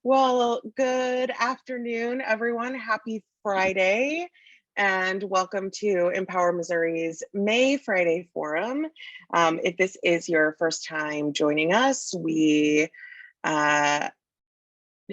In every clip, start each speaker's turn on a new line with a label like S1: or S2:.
S1: Well, good afternoon, everyone. Happy Friday, and welcome to Empower Missouri's May Friday Forum. If this is your first time joining us, we uh,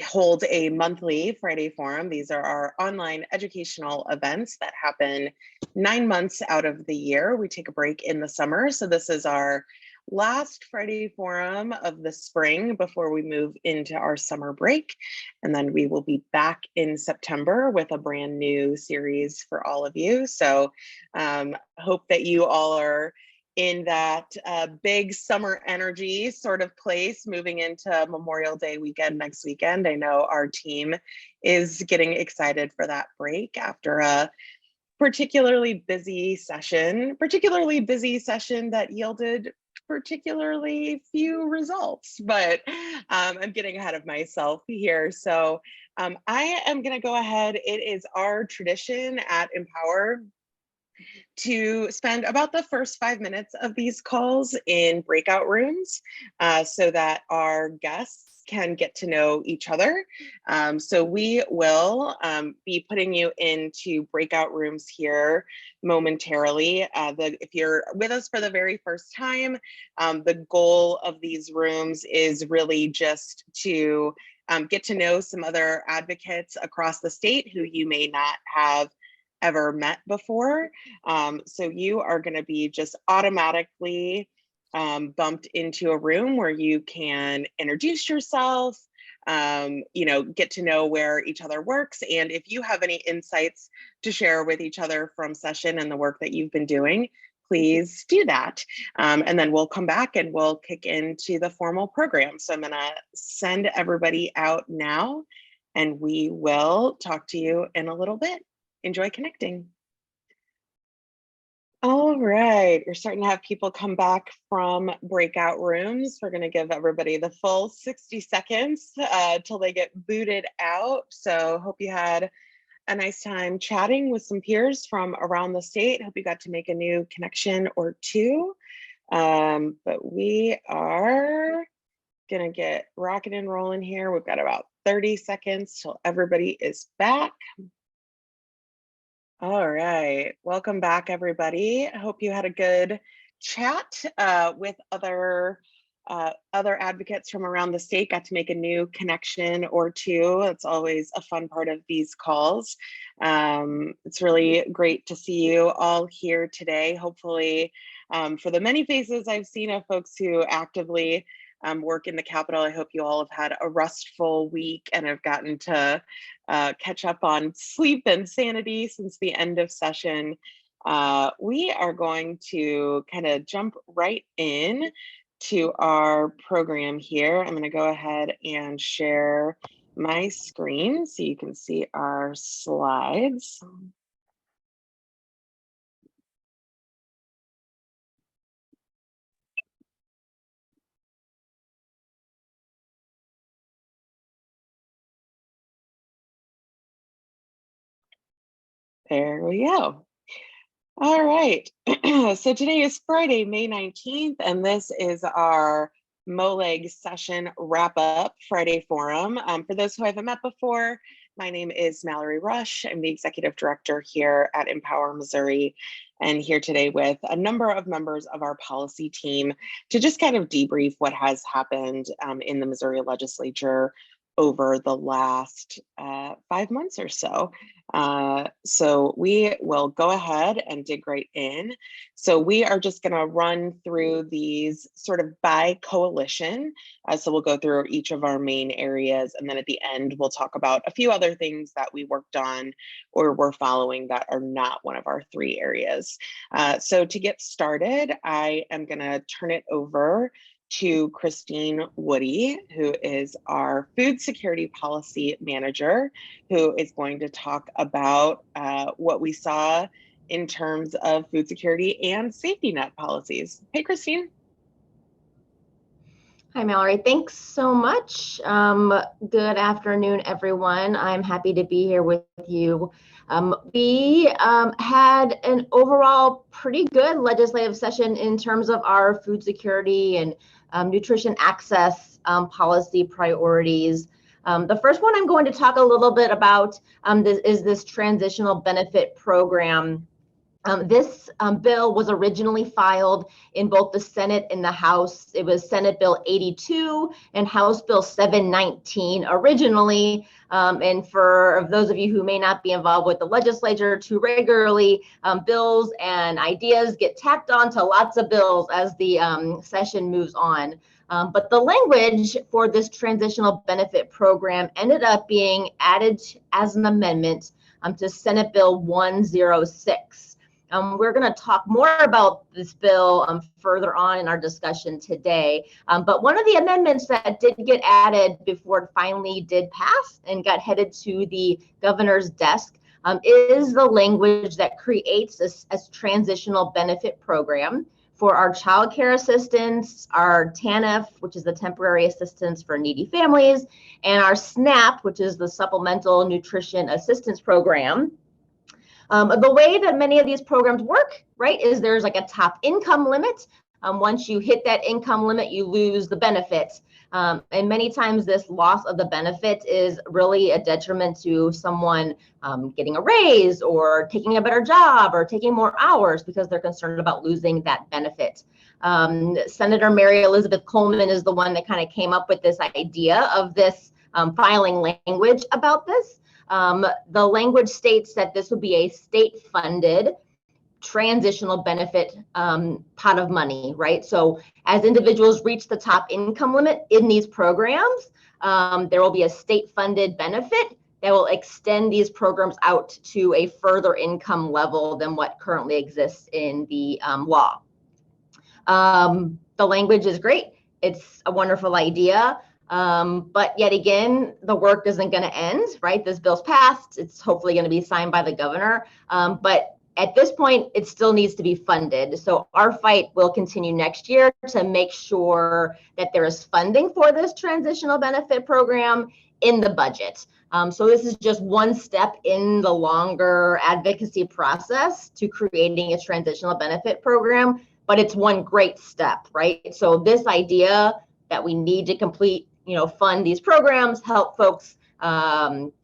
S1: hold a monthly Friday Forum. These are our online educational events that happen 9 months out of the year. We take a break in the summer, so this is our last Friday Forum of the spring before we move into our summer break. And then we will be back in September with a brand new series for all of you. So hope that you all are in that big summer energy sort of place moving into Memorial Day weekend next weekend. I know our team is getting excited for that break after a particularly busy session that yielded particularly few results, but I'm getting ahead of myself here. So I am going to go ahead. It is our tradition at Empower to spend about the first 5 minutes of these calls in breakout rooms so that our guests can get to know each other. So we will be putting you into breakout rooms here momentarily. If you're with us for the very first time, the goal of these rooms is really just to get to know some other advocates across the state who you may not have ever met before. So you are going to be just automatically bumped into a room where you can introduce yourself, get to know where each other works. And if you have any insights to share with each other from session and the work that you've been doing, please do that. And then we'll come back and we'll kick into the formal program. So I'm going to send everybody out now, and we will talk to you in a little bit. Enjoy connecting. All right, we're starting to have people come back from breakout rooms. We're going to give everybody the full 60 seconds till they get booted out. So hope you had a nice time chatting with some peers from around the state. Hope you got to make a new connection or two. But we are going to get rocking and rolling here. We've got about 30 seconds till everybody is back. All right, welcome back, everybody. I hope you had a good chat with other advocates from around the state, got to make a new connection or two. It's always a fun part of these calls. It's really great to see you all here today. Hopefully, for the many faces I've seen of folks who actively work in the Capitol, I hope you all have had a restful week and have gotten to catch up on sleep and sanity since the end of session. We are going to kind of jump right in to our program here. I'm going to go ahead and share my screen so you can see our slides. There we go. All right. So today is Friday, May 19th, and this is our MOLEG session wrap up Friday forum. For those who I haven't met before, my name is Mallory Rush. I'm the executive director here at Empower Missouri, and here today with a number of members of our policy team to just kind of debrief what has happened in the Missouri legislature over the last 5 months or so. So we will go ahead and dig right in. So we are just going to run through these sort of by coalition. So we'll go through each of our main areas, and then at the end, we'll talk about a few other things that we worked on or we're following that are not one of our 3 areas. So to get started, I am going to turn it over to Christine Woody, who is our food security policy manager, who is going to talk about what we saw in terms of food security and safety net policies. Hey, Christine.
S2: Hi, Mallory. Thanks so much. Good afternoon, everyone. I'm happy to be here with you. We had an overall pretty good legislative session in terms of our food security and nutrition access policy priorities. The first one I'm going to talk a little bit about is this transitional benefit program. This bill was originally filed in both the Senate and the House. It was Senate Bill 82 and House Bill 719 originally. And for those of you who may not be involved with the legislature too regularly, bills and ideas get tacked on to lots of bills as the session moves on. But the language for this transitional benefit program ended up being added as an amendment to Senate Bill 106. We're going to talk more about this bill further on in our discussion today. But one of the amendments that did get added before it finally did pass and got headed to the governor's desk is the language that creates this transitional benefit program for our child care assistance, our TANF, which is the temporary assistance for needy families, and our SNAP, which is the supplemental nutrition assistance program. The way that many of these programs work, right, is there's like a top income limit. Once you hit that income limit, you lose the benefits. And many times this loss of the benefit is really a detriment to someone getting a raise or taking a better job or taking more hours because they're concerned about losing that benefit. Senator Mary Elizabeth Coleman is the one that kind of came up with this idea of this filing language about this. The language states that this would be a state-funded transitional benefit pot of money, right? So as individuals reach the top income limit in these programs, there will be a state-funded benefit that will extend these programs out to a further income level than what currently exists in the law. The language is great. It's a wonderful idea. But yet again, the work isn't going to end, right? This bill's passed. It's hopefully going to be signed by the governor. But at this point, it still needs to be funded. So our fight will continue next year to make sure that there is funding for this transitional benefit program in the budget. So this is just one step in the longer advocacy process to creating a transitional benefit program, but it's one great step, right? So this idea that we need to fund these programs, help folks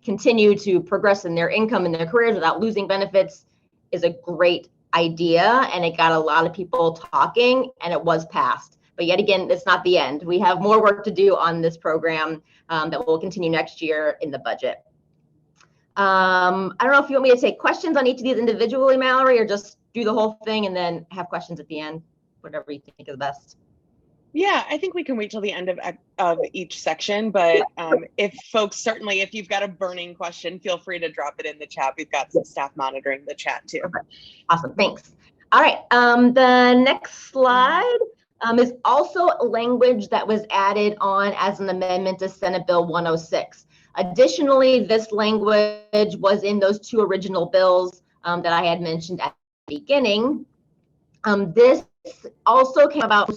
S2: continue to progress in their income and their careers without losing benefits is a great idea, and it got a lot of people talking, and it was passed. But yet again, it's not the end. We have more work to do on this program that will continue next year in the budget. I don't know if you want me to take questions on each of these individually, Mallory, or just do the whole thing and then have questions at the end, whatever you think is best.
S1: Yeah, I think we can wait till the end of each section, but if you've got a burning question, feel free to drop it in the chat. We've got some staff monitoring the chat too.
S2: Okay. Awesome, thanks. All right, the next slide is also language that was added on as an amendment to Senate Bill 106. Additionally, this language was in those two original bills that I had mentioned at the beginning. This also came about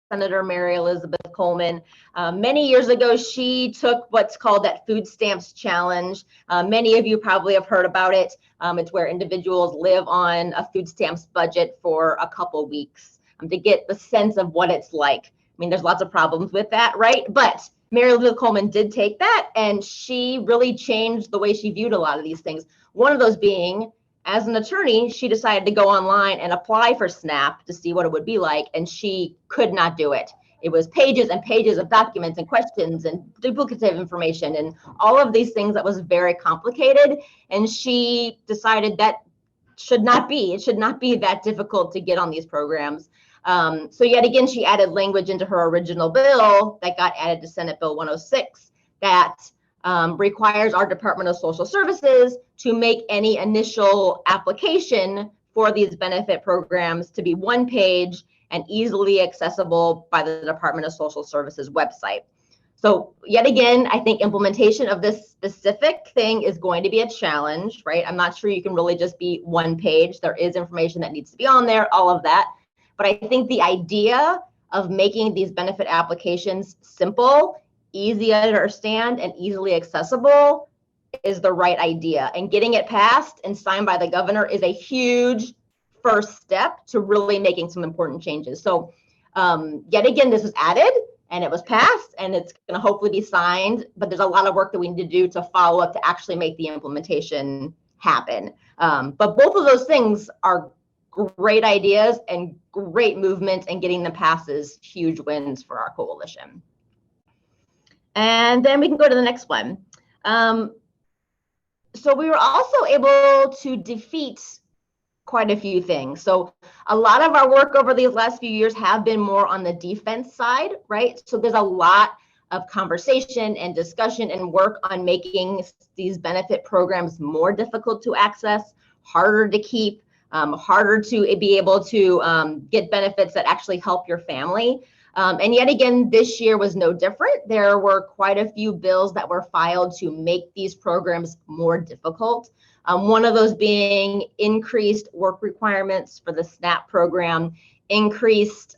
S2: Senator Mary Elizabeth Coleman. Many years ago, she took what's called that food stamps challenge. Many of you probably have heard about it. It's where individuals live on a food stamps budget for a couple weeks to get the sense of what it's like. I mean, there's lots of problems with that, right? But Mary Elizabeth Coleman did take that, and she really changed the way she viewed a lot of these things. One of those being, as an attorney, she decided to go online and apply for SNAP to see what it would be like, and she could not do it. It was pages and pages of documents and questions and duplicative information and all of these things that was very complicated, and she decided that it should not be that difficult to get on these programs. So yet again, she added language into her original bill that got added to Senate Bill 106 that requires our Department of Social Services to make any initial application for these benefit programs to be one page and easily accessible by the Department of Social Services website. So yet again, I think implementation of this specific thing is going to be a challenge, right? I'm not sure you can really just be one page. There is information that needs to be on there, all of that. But I think the idea of making these benefit applications simple, easy to understand, and easily accessible is the right idea. And getting it passed and signed by the governor is a huge first step to really making some important changes. So yet again, this was added. and it was passed, and it's going to hopefully be signed, but there's a lot of work that we need to do to follow up to actually make the implementation happen. But both of those things are great ideas and great movement, and getting them passed is huge wins for our coalition. And then we can go to the next one. So we were also able to defeat quite a few things. So a lot of our work over these last few years have been more on the defense side, right? So there's a lot of conversation and discussion and work on making these benefit programs more difficult to access, harder to keep, harder to be able to get benefits that actually help your family. And yet again, this year was no different. There were quite a few bills that were filed to make these programs more difficult. One of those being increased work requirements for the SNAP program, increased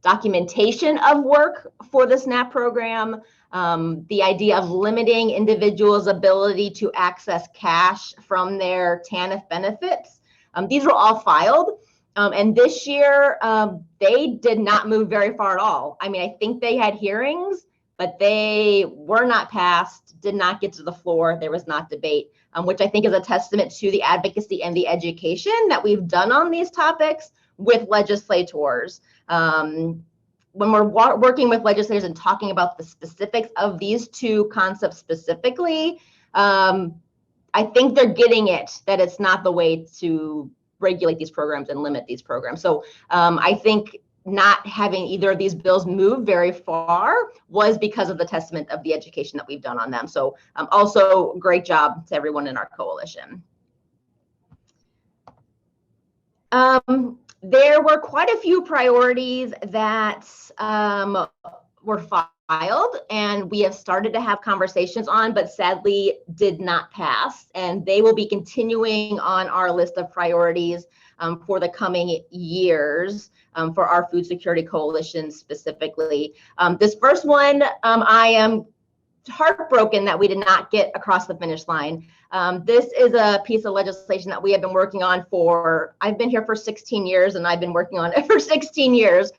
S2: documentation of work for the SNAP program, the idea of limiting individuals' ability to access cash from their TANF benefits. These were all filed. And this year, they did not move very far at all. I mean, I think they had hearings, but they were not passed, did not get to the floor. There was not debate, which I think is a testament to the advocacy and the education that we've done on these topics with legislators. When we're working with legislators and talking about the specifics of these two concepts specifically, I think they're getting it, that it's not the way to regulate these programs and limit these programs. So I think not having either of these bills move very far was because of the testament of the education that we've done on them. So also great job to everyone in our coalition. There were quite a few priorities that were filed, and we have started to have conversations on, but sadly did not pass. And they will be continuing on our list of priorities for the coming years for our food security coalition specifically. This first one, I am heartbroken that we did not get across the finish line. This is a piece of legislation that we have been working on I've been here for 16 years, and I've been working on it for 16 years.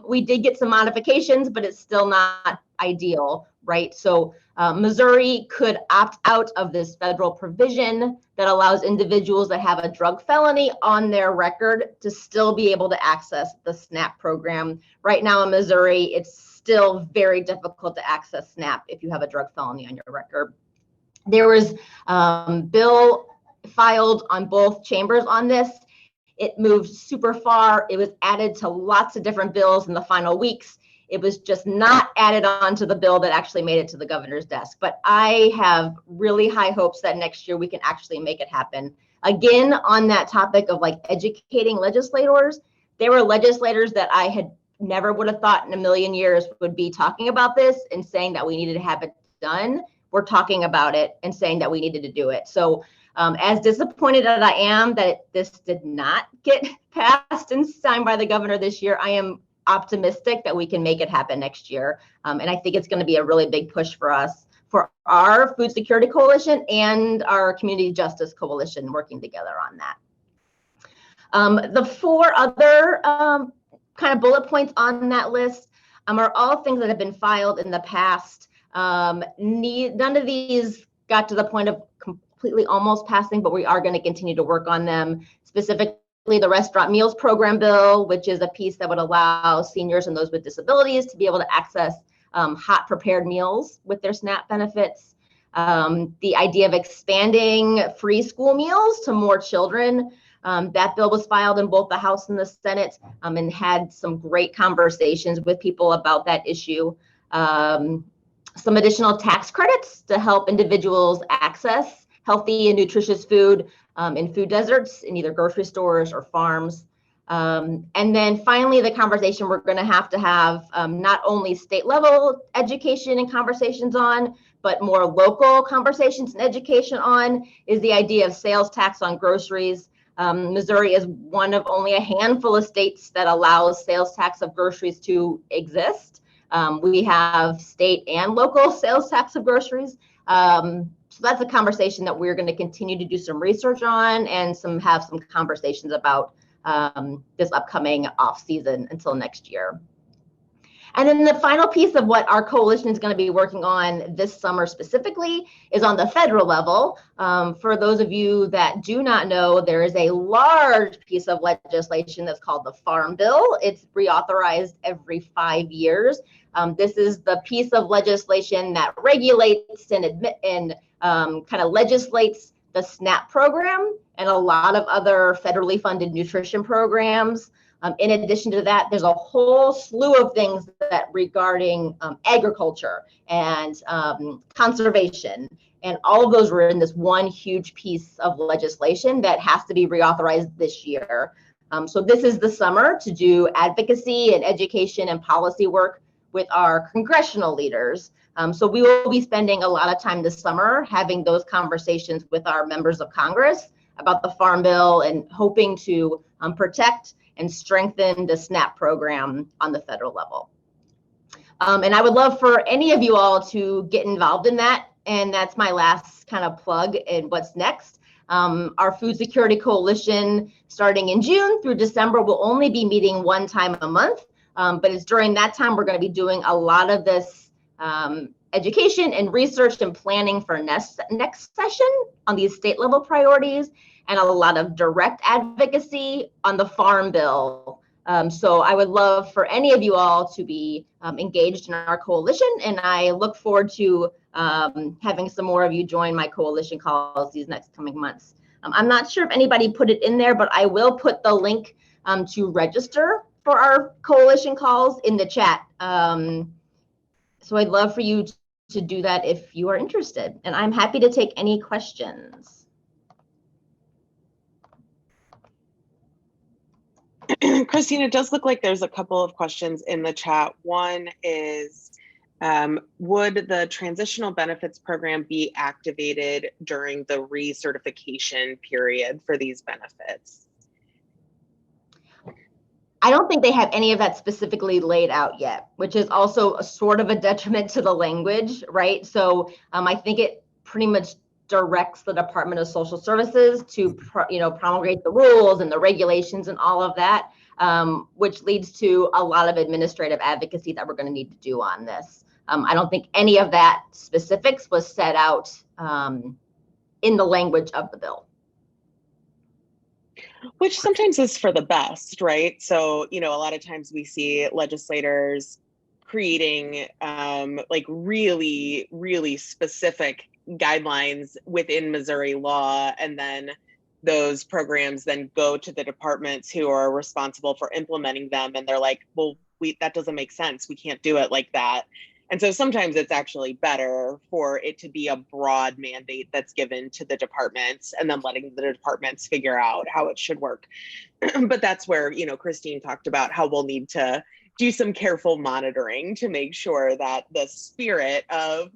S2: We did get some modifications, but it's still not ideal, right? So Missouri could opt out of this federal provision that allows individuals that have a drug felony on their record to still be able to access the SNAP program. Right now in Missouri, it's still very difficult to access SNAP if you have a drug felony on your record. There was bill filed on both chambers on this. It moved super far. It was added to lots of different bills in the final weeks. It was just not added on to the bill that actually made it to the governor's desk. But I have really high hopes that next year we can actually make it happen. Again, on that topic of like educating legislators, there were legislators that I had never would have thought in a million years would be talking about this and saying that we needed to have it done. We're talking about it and saying that we needed to do it. So as disappointed as I am that this did not get passed and signed by the governor this year, I am optimistic that we can make it happen next year. And I think it's going to be a really big push for us, for our food security coalition and our community justice coalition working together on that. The four other kind of bullet points on that list are all things that have been filed in the past. None of these got to the point of completely almost passing, but we are going to continue to work on them. Specifically, the restaurant meals program bill, which is a piece that would allow seniors and those with disabilities to be able to access hot prepared meals with their SNAP benefits. The idea of expanding free school meals to more children. That bill was filed in both the House and the Senate and had some great conversations with people about that issue. Some additional tax credits to help individuals access healthy and nutritious food in food deserts in either grocery stores or farms. And then finally, the conversation we're going to have not only state level education and conversations on, but more local conversations and education on is the idea of sales tax on groceries. Missouri is one of only a handful of states that allows sales tax of groceries to exist. We have state and local sales tax of groceries. So that's a conversation that we're going to continue to do some research on and have some conversations about this upcoming off season until next year. And then the final piece of what our coalition is going to be working on this summer specifically is on the federal level. For those of you that do not know, there is a large piece of legislation that's called the Farm Bill. It's reauthorized every 5 years. This is the piece of legislation that regulates and kind of legislates the SNAP program and a lot of other federally funded nutrition programs. In addition to that, there's a whole slew of things that regarding agriculture and conservation, and all of those were in this one huge piece of legislation that has to be reauthorized this year. So this is the summer to do advocacy and education and policy work with our congressional leaders. So we will be spending a lot of time this summer having those conversations with our members of Congress about the Farm Bill and hoping to protect and strengthen the SNAP program on the federal level. And I would love for any of you all to get involved in that. And that's my last kind of plug in what's next. Our Food Security Coalition, starting in June through December, will only be meeting one time a month. But it's during that time we're going to be doing a lot of this education and research and planning for next session on these state level priorities, and a lot of direct advocacy on the Farm Bill. So I would love for any of you all to be engaged in our coalition, and I look forward to having some more of you join my coalition calls these next coming months. I'm not sure if anybody put it in there, but I will put the link to register for our coalition calls in the chat. So I'd love for you to do that if you are interested, and I'm happy to take any questions.
S1: Christine, it does look like there's a couple of questions in the chat. One is, would the transitional benefits program be activated during the recertification period for these benefits?
S2: I don't think they have any of that specifically laid out yet, which is also a sort of a detriment to the language, right? So I think it pretty much directs the Department of Social Services to promulgate the rules and the regulations and all of that, which leads to a lot of administrative advocacy that we're going to need to do on this. I don't think any of that specifics was set out in the language of the bill.
S1: Which sometimes is for the best, right? So, a lot of times we see legislators creating like really, really specific guidelines within Missouri law, and then those programs then go to the departments who are responsible for implementing them, and they're like, well, that doesn't make sense. We can't do it like that. And so sometimes it's actually better for it to be a broad mandate that's given to the departments, and then letting the departments figure out how it should work. But that's where, Christine talked about how we'll need to do some careful monitoring to make sure that the spirit of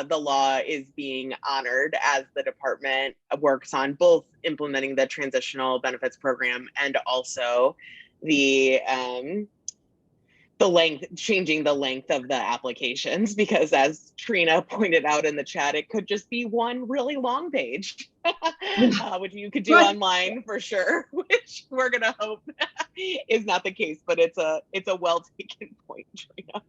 S1: the law is being honored as the department works on both implementing the transitional benefits program and also the changing the length of the applications, because as Trina pointed out in the chat, it could just be one really long page, which you could do online for sure, which we're gonna hope is not the case, but it's a well taken point, Trina.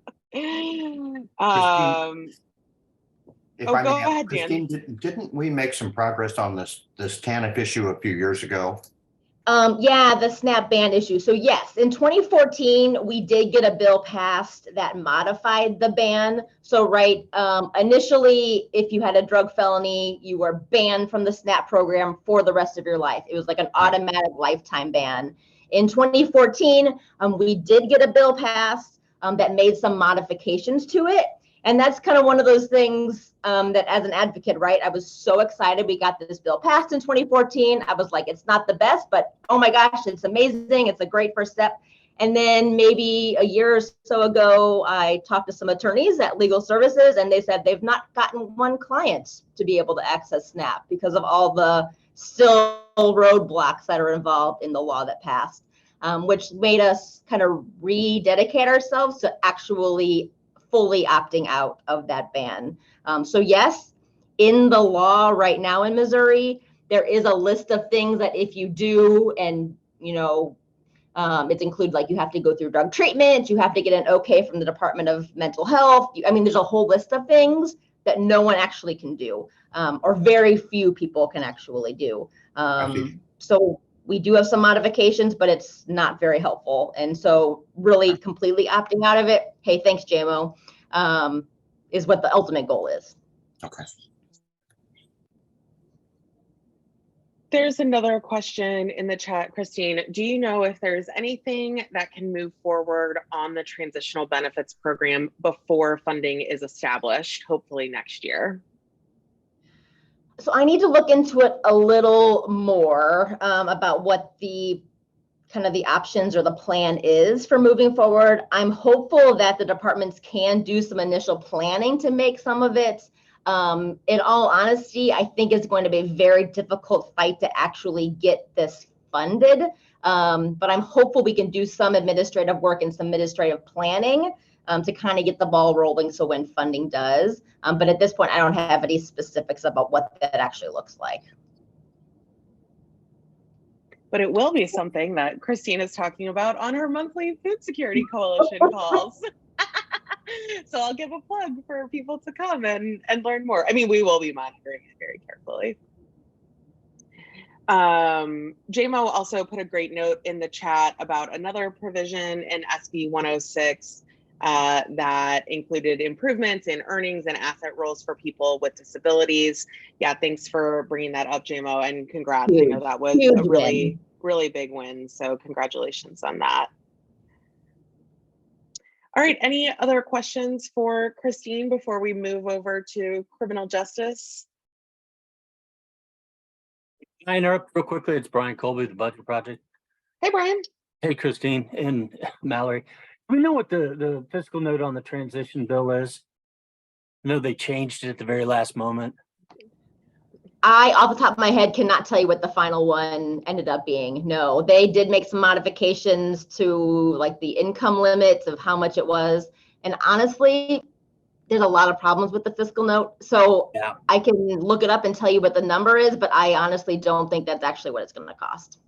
S3: If I
S1: go
S3: may,
S1: ahead,
S3: Christine,
S1: Dan.
S3: didn't we make some progress on this TANF issue a few years ago?
S2: Yeah, the SNAP ban issue. So yes, in 2014, we did get a bill passed that modified the ban. So initially, if you had a drug felony, you were banned from the SNAP program for the rest of your life. It was like an automatic lifetime ban. In 2014, we did get a bill passed that made some modifications to it. And that's kind of one of those things that as an advocate, right, I was so excited we got this bill passed in 2014. I was like, it's not the best, but oh my gosh, it's amazing. It's a great first step. And then maybe a year or so ago, I talked to some attorneys at Legal Services, and they said they've not gotten one client to be able to access SNAP because of all the still roadblocks that are involved in the law that passed, which made us kind of rededicate ourselves to actually fully opting out of that ban. So yes, in the law right now in Missouri, there is a list of things that if you do and It's include like you have to go through drug treatment, you have to get an okay from the Department of Mental Health. I mean, there's a whole list of things that no one actually can do, or very few people can actually do. So we do have some modifications, but it's not very helpful. And so really completely opting out of it, hey, thanks, JMO, is what the ultimate goal is.
S3: Okay.
S1: There's another question in the chat, Christine. Do you know if there's anything that can move forward on the transitional benefits program before funding is established, hopefully next year?
S2: So I need to look into it a little more about what the kind of the options or the plan is for moving forward. I'm hopeful that the departments can do some initial planning to make some of it. In all honesty, I think it's going to be a very difficult fight to actually get this funded. But I'm hopeful we can do some administrative work and some administrative planning to kind of get the ball rolling so when funding does. But at this point, I don't have any specifics about what that actually looks like.
S1: But it will be something that Christine is talking about on her monthly Food Security Coalition calls. So I'll give a plug for people to come and learn more. I mean, we will be monitoring it very carefully. JMO also put a great note in the chat about another provision in SB 106 that included improvements in earnings and asset rolls for people with disabilities. Yeah, thanks for bringing that up, JMO, and congrats. I know that was a really big win, so congratulations on that. All right, any other questions for Christine before we move over to criminal justice?
S4: Can I interrupt real quickly? It's Brian Colby, the Budget Project.
S1: Hey, Brian.
S4: Hey, Christine and Mallory. Do we know what the fiscal note on the transition bill is? I know they changed it at the very last moment.
S2: I, off the top of my head, cannot tell you what the final one ended up being. No, they did make some modifications to like the income limits of how much it was. And honestly, there's a lot of problems with the fiscal note. So yeah, I can look it up and tell you what the number is, but I honestly don't think that's actually what it's going to cost.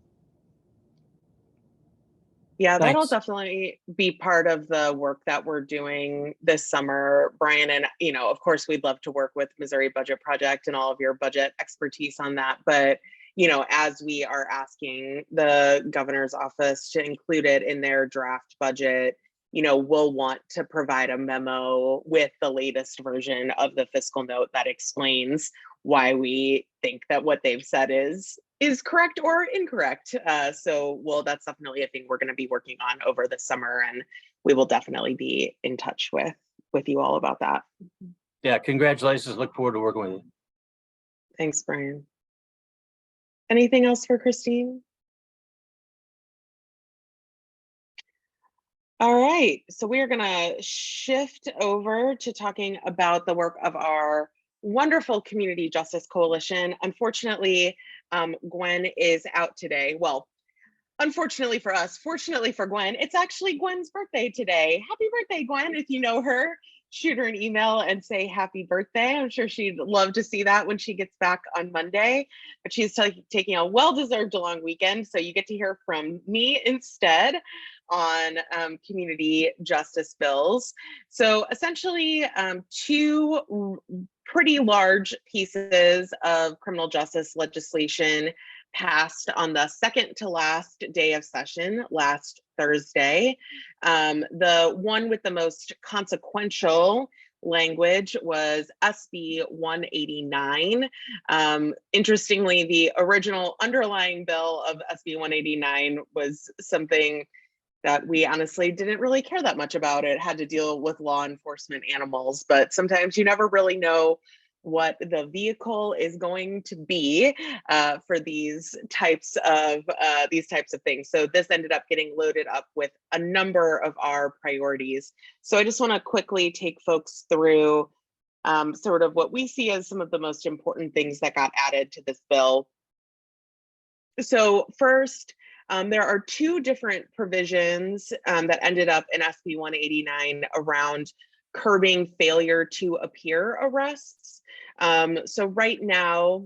S1: Yeah, that'll definitely be part of the work that we're doing this summer, Brian. And, you know, of course, we'd love to work with Missouri Budget Project and all of your budget expertise on that. But, you know, as we are asking the governor's office to include it in their draft budget, you know, we'll want to provide a memo with the latest version of the fiscal note that explains why we think that what they've said is correct or incorrect. So, well, that's definitely a thing we're going to be working on over the summer, and we will definitely be in touch with you all about that.
S4: Yeah, congratulations. Look forward to working with you.
S1: Thanks, Brian. Anything else for Christine? All right, so we are going to shift over to talking about the work of our wonderful Community Justice Coalition. Unfortunately, Gwen is out today. Well, unfortunately for us, fortunately for Gwen, it's actually Gwen's birthday today. Happy birthday, Gwen. If you know her, shoot her an email and say happy birthday. I'm sure she'd love to see that when she gets back on Monday. But she's taking a well-deserved long weekend, so you get to hear from me instead on community justice bills. So essentially, two pretty large pieces of criminal justice legislation passed on the second to last day of session last Thursday. The one with the most consequential language was SB 189. Interestingly, the original underlying bill of SB 189 was something that we honestly didn't really care that much about. It had to deal with law enforcement animals, but sometimes you never really know what the vehicle is going to be for these types of things. So this ended up getting loaded up with a number of our priorities. So I just want to quickly take folks through sort of what we see as some of the most important things that got added to this bill. So first, there are two different provisions that ended up in SB 189 around curbing failure to appear arrests. So right now,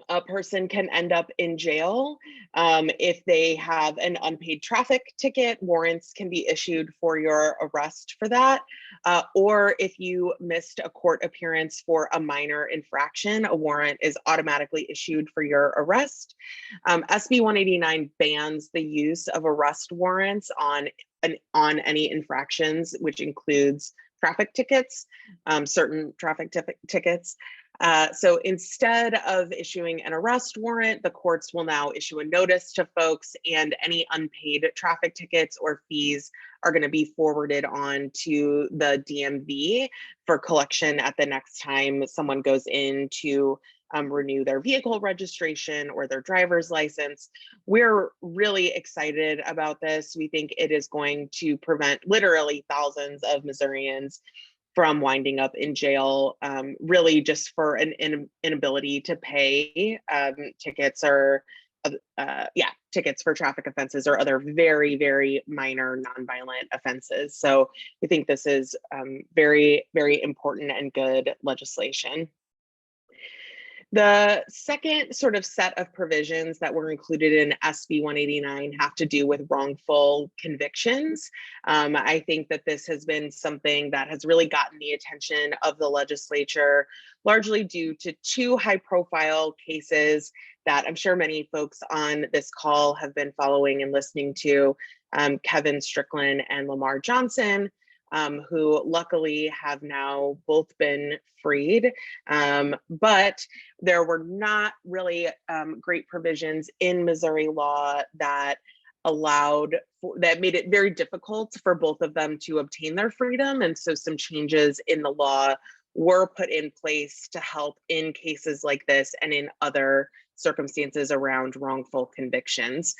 S1: a person can end up in jail if they have an unpaid traffic ticket. Warrants can be issued for your arrest for that. Or if you missed a court appearance for a minor infraction, a warrant is automatically issued for your arrest. SB 189 bans the use of arrest warrants on any infractions, which includes traffic tickets, certain traffic tickets. So instead of issuing an arrest warrant, the courts will now issue a notice to folks, and any unpaid traffic tickets or fees are going to be forwarded on to the DMV for collection at the next time someone goes in to renew their vehicle registration or their driver's license. We're really excited about this. We think it is going to prevent literally thousands of Missourians from winding up in jail, really just for an inability to pay tickets or tickets for traffic offenses or other very, very minor nonviolent offenses. So we think this is very, very important and good legislation. The second sort of set of provisions that were included in SB 189 have to do with wrongful convictions. I think that this has been something that has really gotten the attention of the legislature, largely due to two high-profile cases that I'm sure many folks on this call have been following and listening to, Kevin Strickland and Lamar Johnson, who luckily have now both been freed. But there were not really great provisions in Missouri law that made it very difficult for both of them to obtain their freedom. And so some changes in the law were put in place to help in cases like this and in other circumstances around wrongful convictions.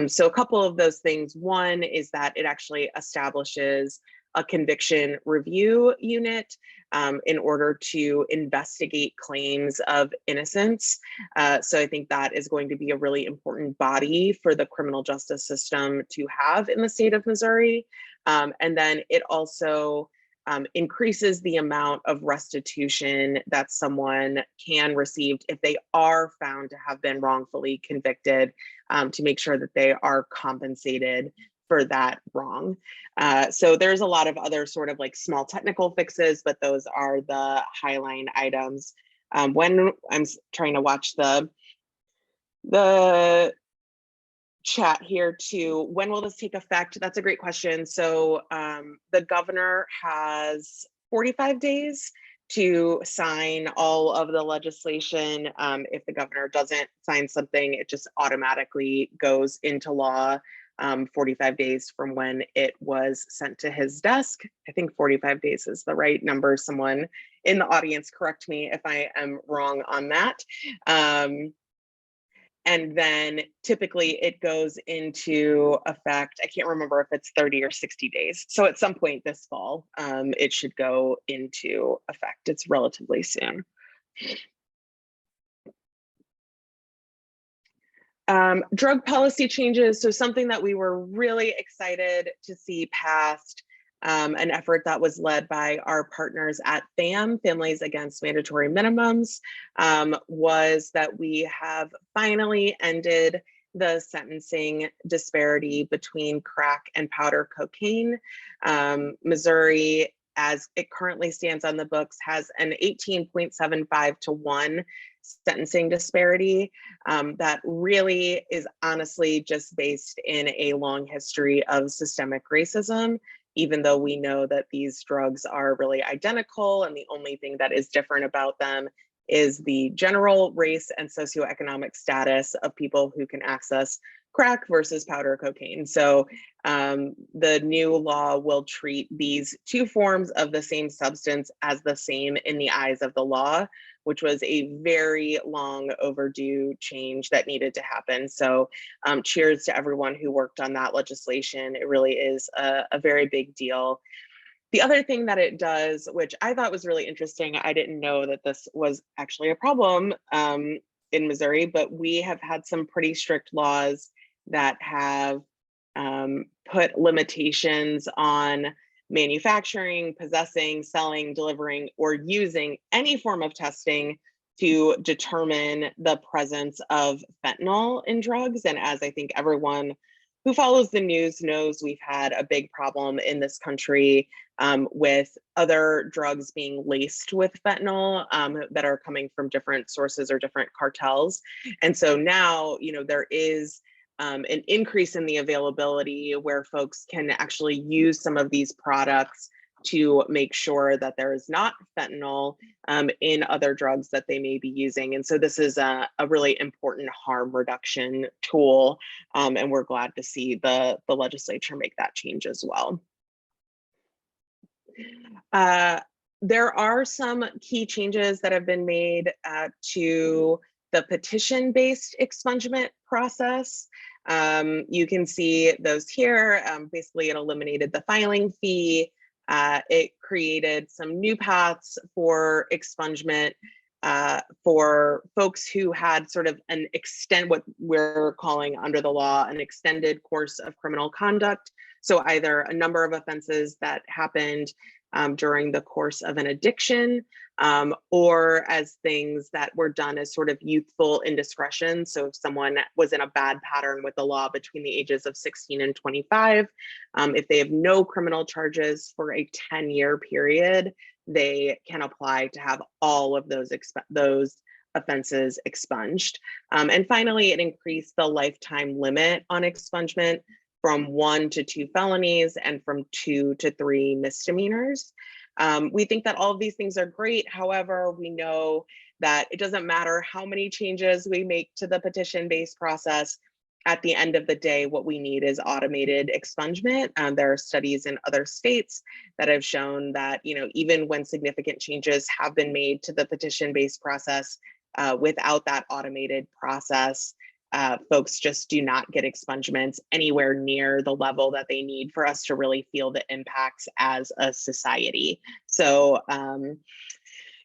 S1: So a couple of those things. One is that it actually establishes a conviction review unit in order to investigate claims of innocence. So I think that is going to be a really important body for the criminal justice system to have in the state of Missouri. And then it also increases the amount of restitution that someone can receive if they are found to have been wrongfully convicted, to make sure that they are compensated for that wrong. So there's a lot of other sort of like small technical fixes, but those are the highline items. When I'm trying to watch the chat here too, when will this take effect? That's a great question. So the governor has 45 days to sign all of the legislation. If the governor doesn't sign something, it just automatically goes into law 45 days from when it was sent to his desk. I think 45 days is the right number. Someone in the audience correct me if I am wrong on that. And then typically it goes into effect, I can't remember if it's 30 or 60 days. So at some point this fall, it should go into effect. It's relatively soon. Drug policy changes. So something that we were really excited to see passed, an effort that was led by our partners at FAM, Families Against Mandatory Minimums, was that we have finally ended the sentencing disparity between crack and powder cocaine. Missouri, as it currently stands on the books, has an 18.75 to 1 sentencing disparity that really is honestly just based in a long history of systemic racism, even though we know that these drugs are really identical and the only thing that is different about them is the general race and socioeconomic status of people who can access crack versus powder cocaine. So the new law will treat these two forms of the same substance as the same in the eyes of the law, which was a very long overdue change that needed to happen. So cheers to everyone who worked on that legislation. It really is a very big deal. The other thing that it does, which I thought was really interesting, I didn't know that this was actually a problem in Missouri, but we have had some pretty strict laws that have put limitations on manufacturing, possessing, selling, delivering, or using any form of testing to determine the presence of fentanyl in drugs. And as I think everyone who follows the news knows, we've had a big problem in this country with other drugs being laced with fentanyl that are coming from different sources or different cartels. And so now, there is an increase in the availability where folks can actually use some of these products to make sure that there is not fentanyl in other drugs that they may be using. And so this is a really important harm reduction tool, and we're glad to see the legislature make that change as well. There are some key changes that have been made to the petition-based expungement process. You can see those here. Basically, it eliminated the filing fee. It created some new paths for expungement for folks who had sort of what we're calling under the law, an extended course of criminal conduct. So either a number of offenses that happened during the course of an addiction, or as things that were done as sort of youthful indiscretion. So if someone was in a bad pattern with the law between the ages of 16 and 25, if they have no criminal charges for a 10-year period, they can apply to have all of those offenses expunged. And finally, it increased the lifetime limit on expungement from 1 to 2 felonies and from 2 to 3 misdemeanors. We think that all of these things are great. However, we know that it doesn't matter how many changes we make to the petition-based process. At the end of the day, what we need is automated expungement. There are studies in other states that have shown that, even when significant changes have been made to the petition-based process, without that automated process, folks just do not get expungements anywhere near the level that they need for us to really feel the impacts as a society. So,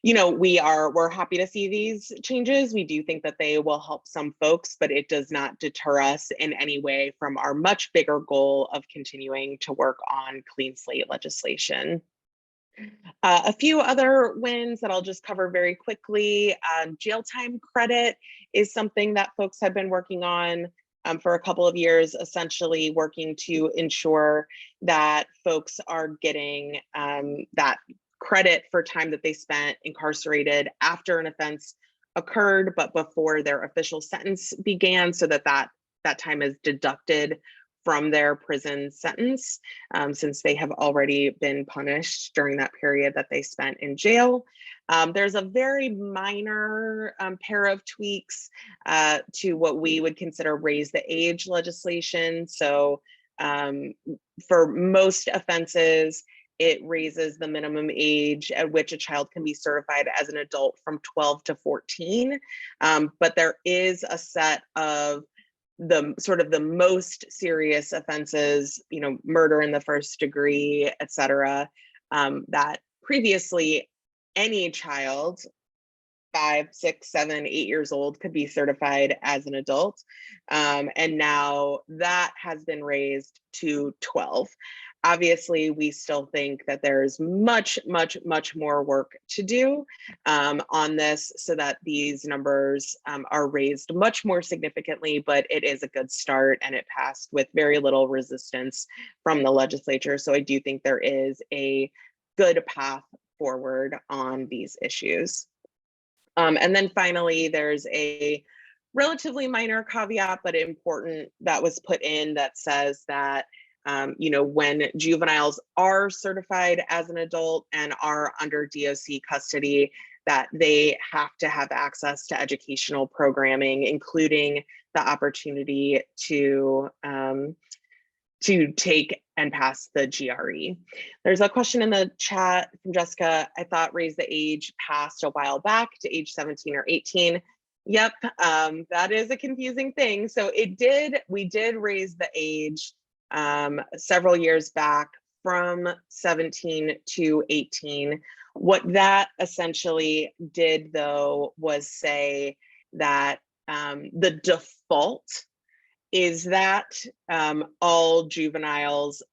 S1: we're happy to see these changes. We do think that they will help some folks, but it does not deter us in any way from our much bigger goal of continuing to work on clean slate legislation. A few other wins that I'll just cover very quickly. Jail time credit is something that folks have been working on for a couple of years, essentially working to ensure that folks are getting that credit for time that they spent incarcerated after an offense occurred, but before their official sentence began, so that time is deducted from their prison sentence, since they have already been punished during that period that they spent in jail. There's a very minor pair of tweaks to what we would consider raise the age legislation. So for most offenses, it raises the minimum age at which a child can be certified as an adult from 12 to 14. But there is a set of the most serious offenses, murder in the first degree, et cetera, that previously any child, 5, 6, 7, 8 years old could be certified as an adult. And now that has been raised to 12. Obviously, we still think that there's much, much, much more work to do on this so that these numbers are raised much more significantly, but it is a good start and it passed with very little resistance from the legislature. So I do think there is a good path forward on these issues. And then finally, there's a relatively minor caveat, but important, that was put in that says that when juveniles are certified as an adult and are under DOC custody, that they have to have access to educational programming, including the opportunity to take and pass the GRE. There's a question in the chat from Jessica. I thought raise the age passed a while back to age 17 or 18. Yep, that is a confusing thing. So we did raise the age several years back from 17 to 18. What that essentially did, though, was say that the default is that all juveniles,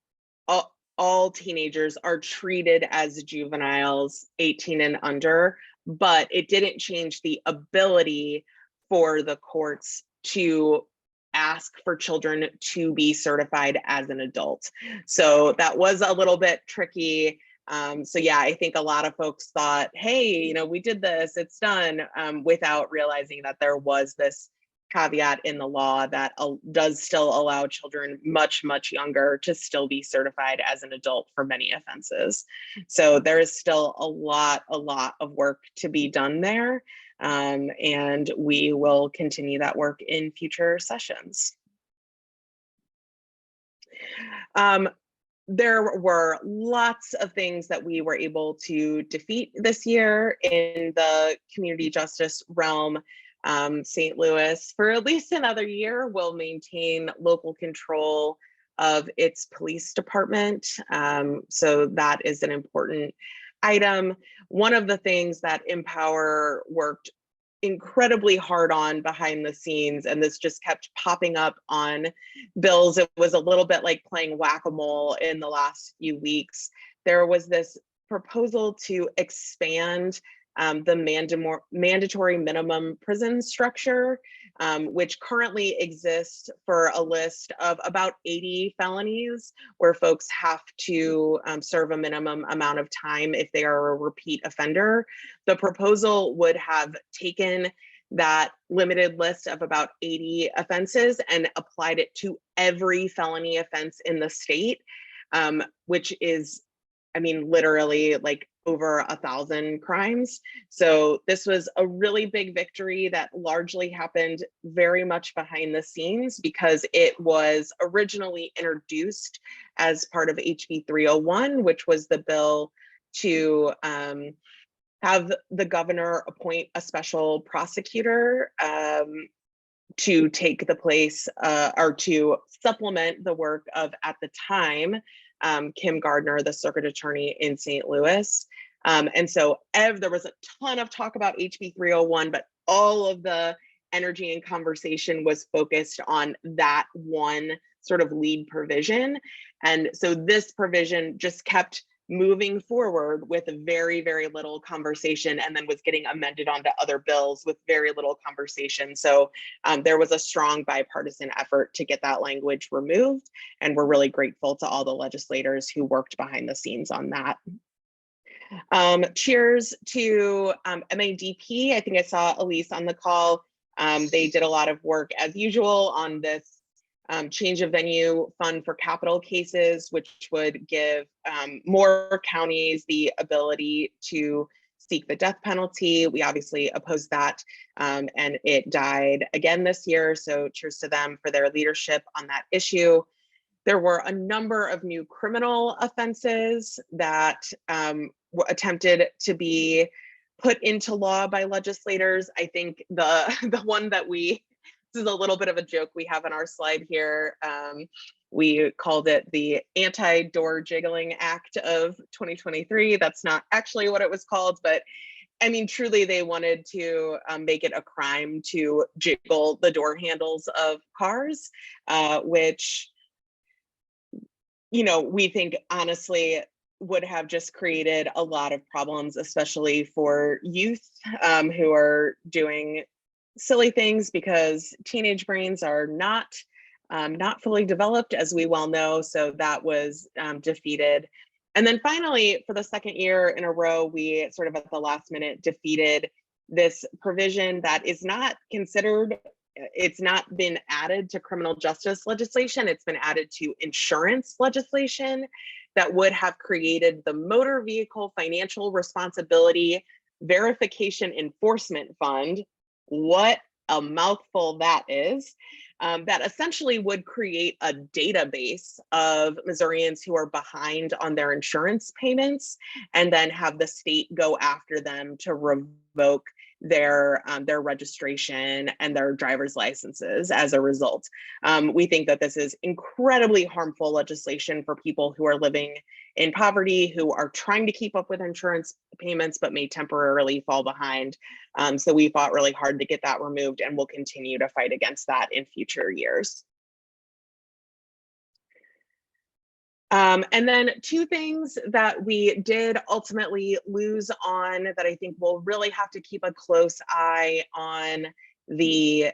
S1: all teenagers are treated as juveniles 18 and under but it didn't change the ability for the courts to ask for children to be certified as an adult. So that was a little bit tricky. So yeah, I think a lot of folks thought, hey, we did this, it's done, without realizing that there was this caveat in the law that does still allow children much, much younger to still be certified as an adult for many offenses. So there is still a lot of work to be done there. And we will continue that work in future sessions. There were lots of things that we were able to defeat this year in the community justice realm. St. Louis, for at least another year, will maintain local control of its police department. So that is an important item. One of the things that Empower worked incredibly hard on behind the scenes, and this just kept popping up on bills. It was a little bit like playing whack-a-mole in the last few weeks. There was this proposal to expand the mandatory minimum prison structure, which currently exists for a list of about 80 felonies where folks have to serve a minimum amount of time if they are a repeat offender. The proposal would have taken that limited list of about 80 offenses and applied it to every felony offense in the state, which is, literally like over 1,000 crimes. So this was a really big victory that largely happened very much behind the scenes because it was originally introduced as part of HB 301, which was the bill to have the governor appoint a special prosecutor to take the place or to supplement the work of, at the time, Kim Gardner, the circuit attorney in St. Louis. And so there was a ton of talk about HB 301, but all of the energy and conversation was focused on that one sort of lead provision. And so this provision just kept moving forward with very, very little conversation, and then was getting amended onto other bills with very little conversation. So there was a strong bipartisan effort to get that language removed, and we're really grateful to all the legislators who worked behind the scenes on that. Cheers to MADP. I think I saw Elise on the call. They did a lot of work as usual on this change of venue fund for capital cases, which would give more counties the ability to seek the death penalty. We obviously opposed that, and it died again this year. So cheers to them for their leadership on that issue. There were a number of new criminal offenses that were attempted to be put into law by legislators. I think the one that this is a little bit of a joke we have on our slide here. We called it the Anti-Door Jiggling Act of 2023. That's not actually what it was called, but truly they wanted to make it a crime to jiggle the door handles of cars, which, we think honestly would have just created a lot of problems, especially for youth who are doing silly things, because teenage brains are not fully developed, as we well know. So that was defeated. And then finally, for the second year in a row, we sort of at the last minute defeated this provision that is not considered, it's not been added to criminal justice legislation. It's been added to insurance legislation that would have created the Motor Vehicle Financial Responsibility Verification Enforcement Fund. What a mouthful that is. That essentially would create a database of Missourians who are behind on their insurance payments, and then have the state go after them to revoke their registration and their driver's licenses as a result. We think that this is incredibly harmful legislation for people who are living in poverty, who are trying to keep up with insurance payments, but may temporarily fall behind. So we fought really hard to get that removed, and we'll continue to fight against that in future years. And then two things that we did ultimately lose on that I think we'll really have to keep a close eye on the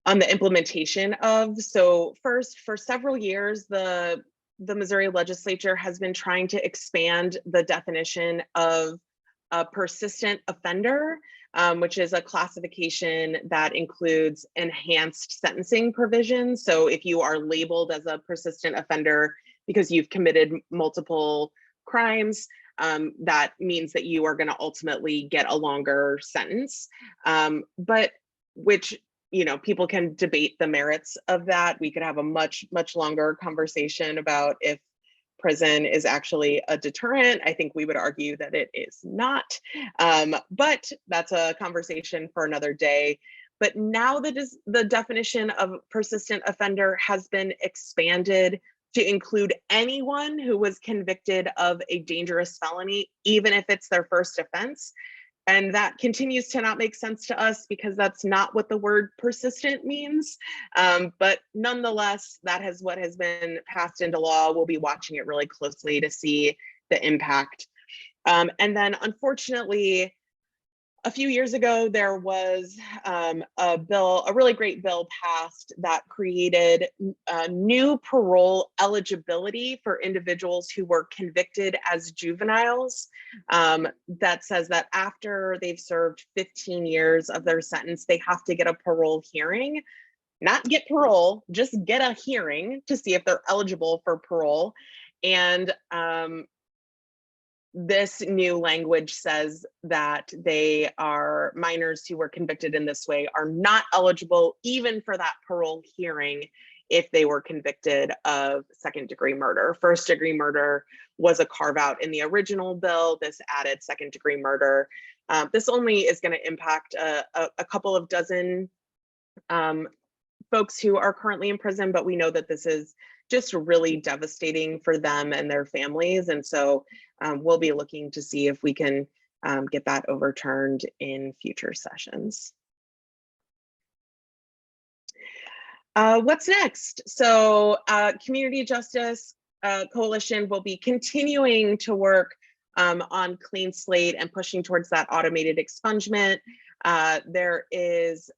S1: implementation of. So first, for several years, the Missouri legislature has been trying to expand the definition of a persistent offender, which is a classification that includes enhanced sentencing provisions. So if you are labeled as a persistent offender because you've committed multiple crimes, that means that you are going to ultimately get a longer sentence. But which, you know, people can debate the merits of that. We could have a much longer conversation about if prison is actually a deterrent. I think we would argue that it is not, but that's a conversation for another day. But now that is the definition of persistent offender has been expanded to include anyone who was convicted of a dangerous felony, even if it's their first offense. And that continues to not make sense to us because that's not what the word persistent means. But nonetheless, that is what has been passed into law. We'll be watching it really closely to see the impact. And then unfortunately, a few years ago, there was a bill, a really great bill passed that created new parole eligibility for individuals who were convicted as juveniles. That says that after they've served 15 years of their sentence, they have to get a parole hearing. Not get parole, just get a hearing to see if they're eligible for parole. And this new language says that they are minors who were convicted in this way are not eligible even for that parole hearing if they were convicted of second-degree murder. First-degree murder was a carve-out in the original bill. This added second-degree murder. This only is going to impact a couple of dozen folks who are currently in prison, but we know that this is just really devastating for them and their families. And so we'll be looking to see if we can get that overturned in future sessions. What's next? So Community Justice Coalition will be continuing to work on Clean Slate and pushing towards that automated expungement. There is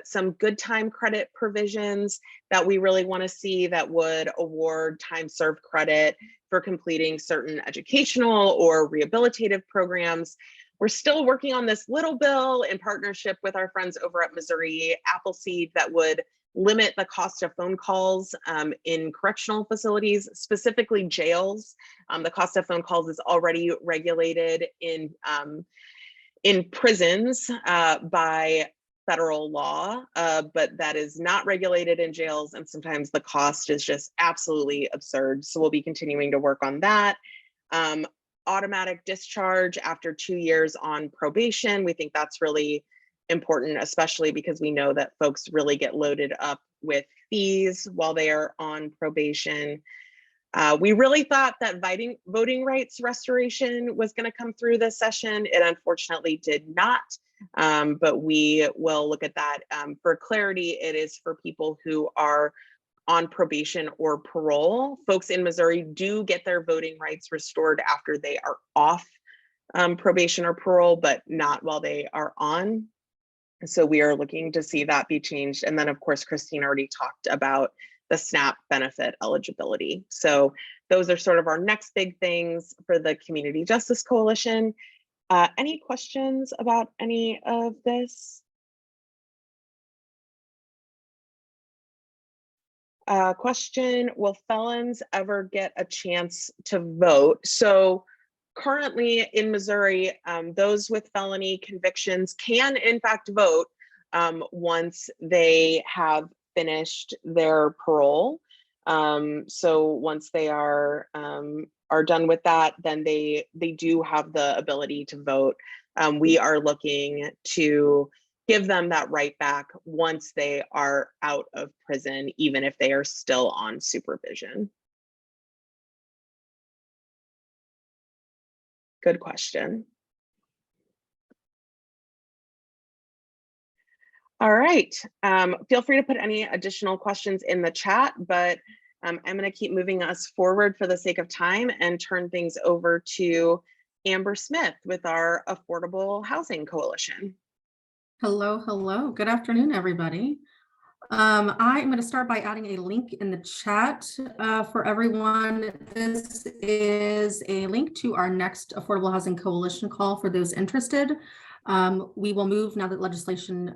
S1: some good time credit provisions that we really want to see that would award time served credit for completing certain educational or rehabilitative programs. We're still working on this little bill in partnership with our friends over at Missouri Appleseed that would limit the cost of phone calls in correctional facilities, specifically jails. The cost of phone calls is already regulated in prisons by federal law, but that is not regulated in jails, and sometimes the cost is just absolutely absurd. So we'll be continuing to work on that. Automatic discharge after 2 years on probation. We think that's really important, especially because we know that folks really get loaded up with fees while they are on probation. We really thought that voting rights restoration was going to come through this session. It unfortunately did not, but we will look at that. For clarity, it is for people who are on probation or parole. Folks in Missouri do get their voting rights restored after they are off probation or parole, but not while they are on. So we are looking to see that be changed. And then of course, Christine already talked about the SNAP benefit eligibility. So those are sort of our next big things for the Community Justice Coalition. Any questions about any of this? Question, will felons ever get a chance to vote? So currently in Missouri, those with felony convictions can in fact vote once they have finished their parole. So once they are done with that, then they do have the ability to vote. We are looking to give them that right back once they are out of prison, even if they are still on supervision. Good question. All right, feel free to put any additional questions in the chat, but I'm going to keep moving us forward for the sake of time and turn things over to Amber Smith with our Affordable Housing Coalition.
S5: Hello. Good afternoon, everybody. I'm going to start by adding a link in the chat for everyone. This is a link to our next Affordable Housing Coalition call for those interested. We will move now that legislation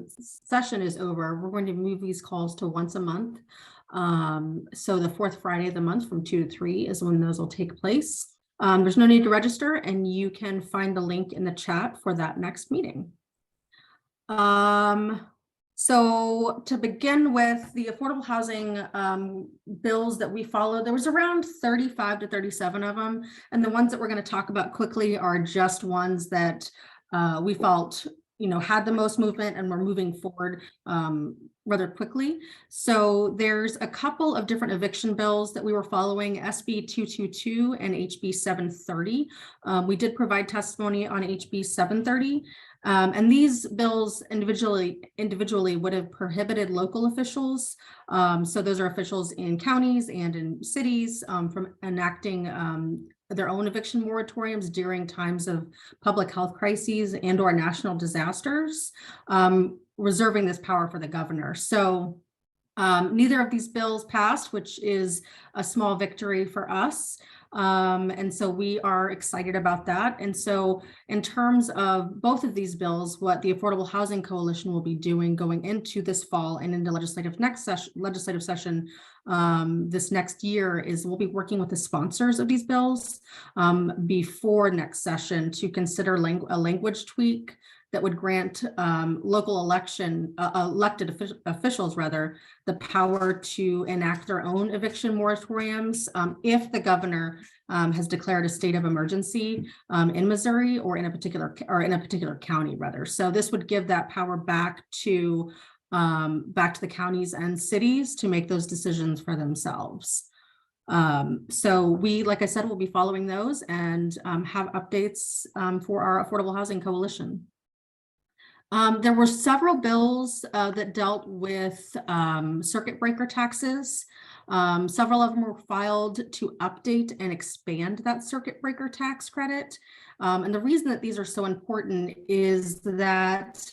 S5: session is over. We're going to move these calls to once a month. So the fourth Friday of the month from 2 to 3 is when those will take place. There's no need to register, and you can find the link in the chat for that next meeting. So to begin with, the affordable housing bills that we follow, there was around 35 to 37 of them. And the ones that we're going to talk about quickly are just ones that we felt, had the most movement and were moving forward rather quickly. So there's a couple of different eviction bills that we were following, SB 222 and HB 730. We did provide testimony on HB 730. And these bills individually would have prohibited local officials. So those are officials in counties and in cities from enacting their own eviction moratoriums during times of public health crises and or national disasters, reserving this power for the governor. So neither of these bills passed, which is a small victory for us. And so we are excited about that. And so in terms of both of these bills, what the Affordable Housing Coalition will be doing going into this fall and into legislative session this next year is we'll be working with the sponsors of these bills before next session to consider a language tweak that would grant local elected officials the power to enact their own eviction moratoriums if the governor has declared a state of emergency in Missouri or in a particular county rather. So this would give that power back to the counties and cities to make those decisions for themselves. So we, like I said, will be following those and have updates for our Affordable Housing Coalition. There were several bills that dealt with circuit breaker taxes. Several of them were filed to update and expand that circuit breaker tax credit. And the reason that these are so important is that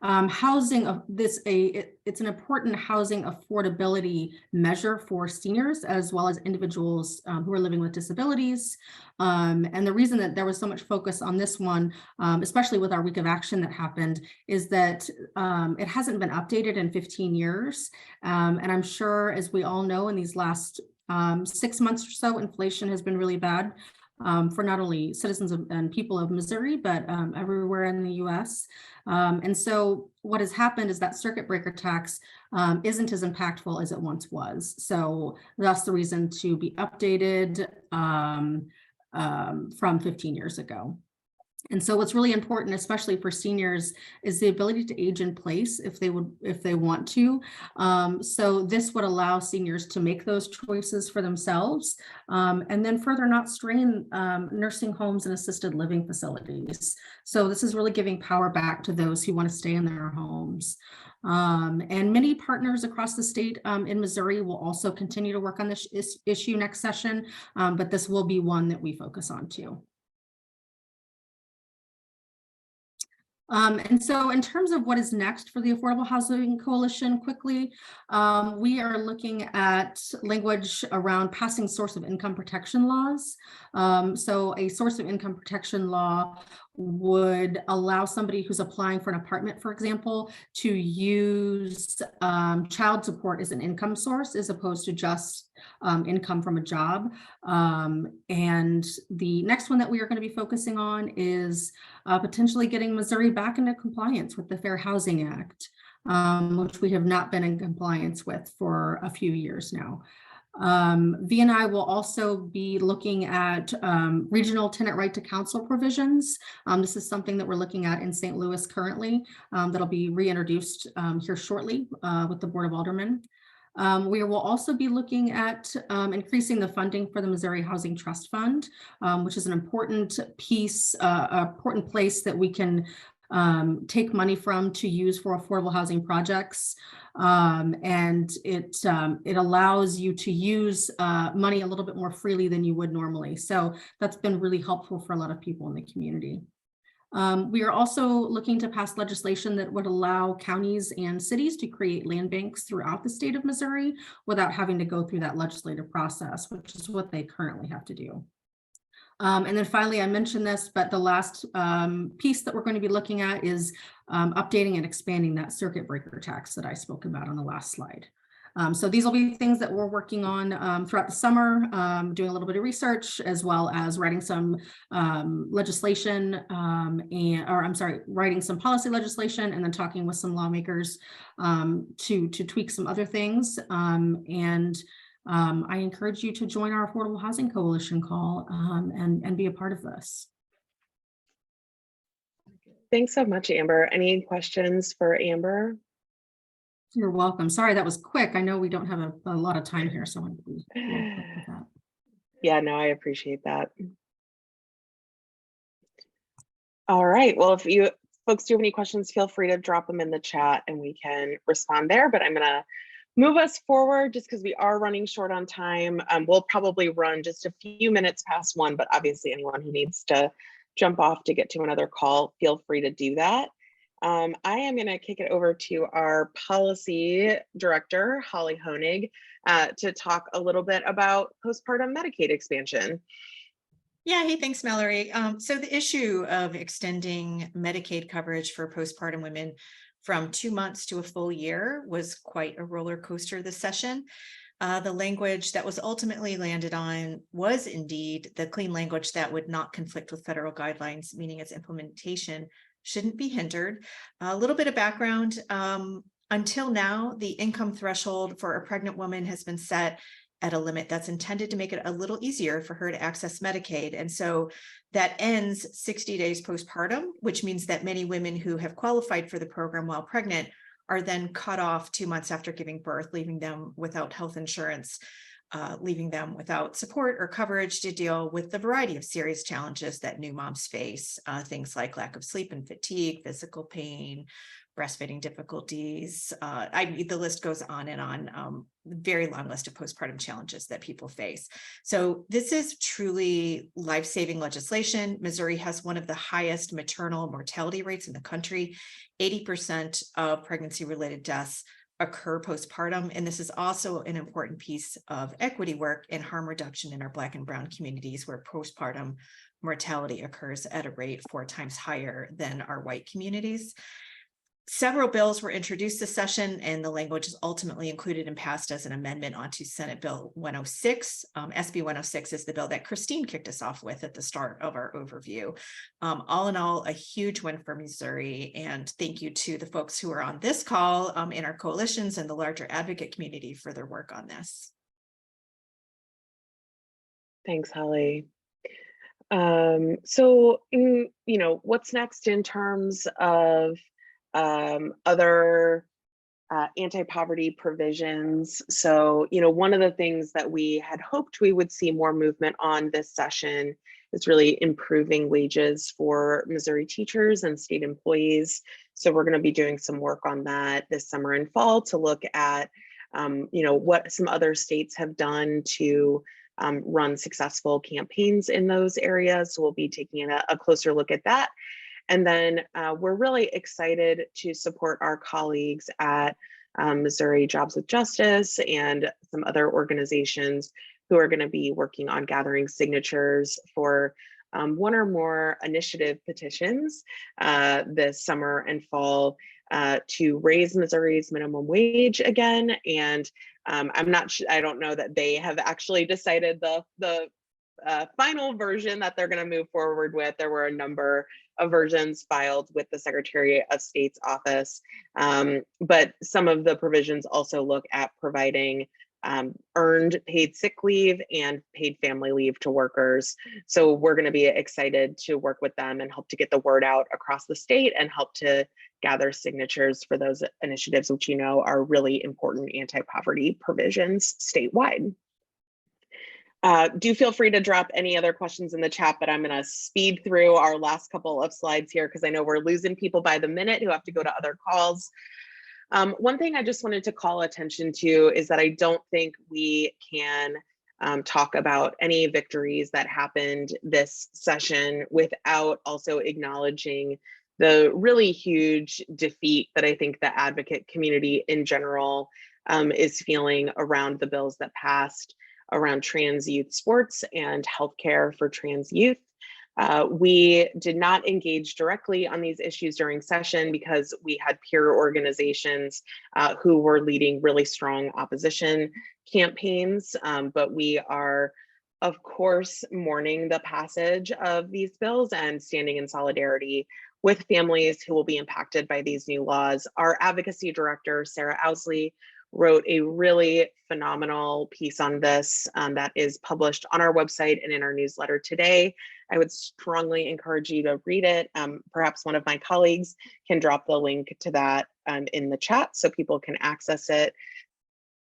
S5: it's an important housing affordability measure for seniors as well as individuals who are living with disabilities. And the reason that there was so much focus on this one, especially with our week of action that happened, is that it hasn't been updated in 15 years. And I'm sure, as we all know, in these last 6 months or so, inflation has been really bad for not only citizens and people of Missouri, but everywhere in the US. And so what has happened is that circuit breaker tax isn't as impactful as it once was. So that's the reason to be updated from 15 years ago. And so what's really important, especially for seniors, is the ability to age in place if they want to. So this would allow seniors to make those choices for themselves and then further not strain nursing homes and assisted living facilities. So this is really giving power back to those who want to stay in their homes. And many partners across the state in Missouri will also continue to work on this issue next session, but this will be one that we focus on too. And so in terms of what is next for the Affordable Housing Coalition, quickly, we are looking at language around passing source of income protection laws. So a source of income protection law would allow somebody who's applying for an apartment, for example, to use child support as an income source as opposed to just income from a job. And the next one that we are going to be focusing on is potentially getting Missouri back into compliance with the Fair Housing Act, which we have not been in compliance with for a few years now. V&I will also be looking at regional tenant right to counsel provisions. This is something that we're looking at in St. Louis currently that'll be reintroduced here shortly with the Board of Aldermen. We will also be looking at increasing the funding for the Missouri Housing Trust Fund, which is an important piece, important place that we can take money from to use for affordable housing projects. And it allows you to use money a little bit more freely than you would normally. So that's been really helpful for a lot of people in the community. We are also looking to pass legislation that would allow counties and cities to create land banks throughout the state of Missouri without having to go through that legislative process, which is what they currently have to do. And then finally, I mentioned this, but the last piece that we're going to be looking at is updating and expanding that circuit breaker tax that I spoke about on the last slide. So these will be things that we're working on throughout the summer, doing a little bit of research, as well as writing some legislation writing some policy legislation, and then talking with some lawmakers to tweak some other things. I encourage you to join our Affordable Housing Coalition call and be a part of this.
S1: Thanks so much, Amber. Any questions for Amber?
S5: You're welcome. Sorry, that was quick. I know we don't have a lot of time here, so I want to be a little quick with that.
S1: Yeah, no, I appreciate that. All right. Well, if you folks do have any questions, feel free to drop them in the chat and we can respond there. But I'm going to move us forward just because we are running short on time. We'll probably run just a few minutes past 1, but obviously anyone who needs to jump off to get to another call, feel free to do that. I am going to kick it over to our policy director, Holly Honig, to talk a little bit about postpartum Medicaid expansion.
S6: Yeah, hey, thanks, Mallory. So the issue of extending Medicaid coverage for postpartum women from 2 months to a full year was quite a roller coaster this session. The language that was ultimately landed on was indeed the clean language that would not conflict with federal guidelines, meaning its implementation shouldn't be hindered. A little bit of background. Until now, the income threshold for a pregnant woman has been set at a limit that's intended to make it a little easier for her to access Medicaid. And so that ends 60 days postpartum, which means that many women who have qualified for the program while pregnant are then cut off 2 months after giving birth, leaving them without health insurance, leaving them without support or coverage to deal with the variety of serious challenges that new moms face, things like lack of sleep and fatigue, physical pain, breastfeeding difficulties. The list goes on and on, very long list of postpartum challenges that people face. So this is truly life-saving legislation. Missouri has one of the highest maternal mortality rates in the country. 80% of pregnancy-related deaths occur postpartum. And this is also an important piece of equity work and harm reduction in our Black and Brown communities, where postpartum mortality occurs at a rate 4 times higher than our white communities. Several bills were introduced this session, and the language is ultimately included and passed as an amendment onto Senate Bill 106. SB 106 is the bill that Christine kicked us off with at the start of our overview. All in all, a huge win for Missouri, and thank you to the folks who are on this call in our coalitions and the larger advocate community for their work on this.
S1: Thanks, Holly. So, what's next in terms of other anti-poverty provisions? So, one of the things that we had hoped we would see more movement on this session is really improving wages for Missouri teachers and state employees. So we're going to be doing some work on that this summer and fall to look at, what some other states have done to run successful campaigns in those areas. So we'll be taking a closer look at that. And then we're really excited to support our colleagues at Missouri Jobs with Justice and some other organizations who are going to be working on gathering signatures for one or more initiative petitions this summer and fall to raise Missouri's minimum wage again. And I don't know that they have actually decided the final version that they're going to move forward with. There were a number of versions filed with the Secretary of State's office, but some of the provisions also look at providing earned paid sick leave and paid family leave to workers. So we're going to be excited to work with them and help to get the word out across the state and help to gather signatures for those initiatives, which are really important anti-poverty provisions statewide. Do feel free to drop any other questions in the chat, but I'm going to speed through our last couple of slides here because I know we're losing people by the minute who have to go to other calls. One thing I just wanted to call attention to is that I don't think we can talk about any victories that happened this session without also acknowledging the really huge defeat that I think the advocate community in general is feeling around the bills that passed around trans youth sports and healthcare for trans youth. We did not engage directly on these issues during session because we had peer organizations who were leading really strong opposition campaigns, but we are, of course, mourning the passage of these bills and standing in solidarity with families who will be impacted by these new laws. Our advocacy director, Sarah Owsley, wrote a really phenomenal piece on this that is published on our website and in our newsletter today. I would strongly encourage you to read it. Perhaps one of my colleagues can drop the link to that in the chat so people can access it.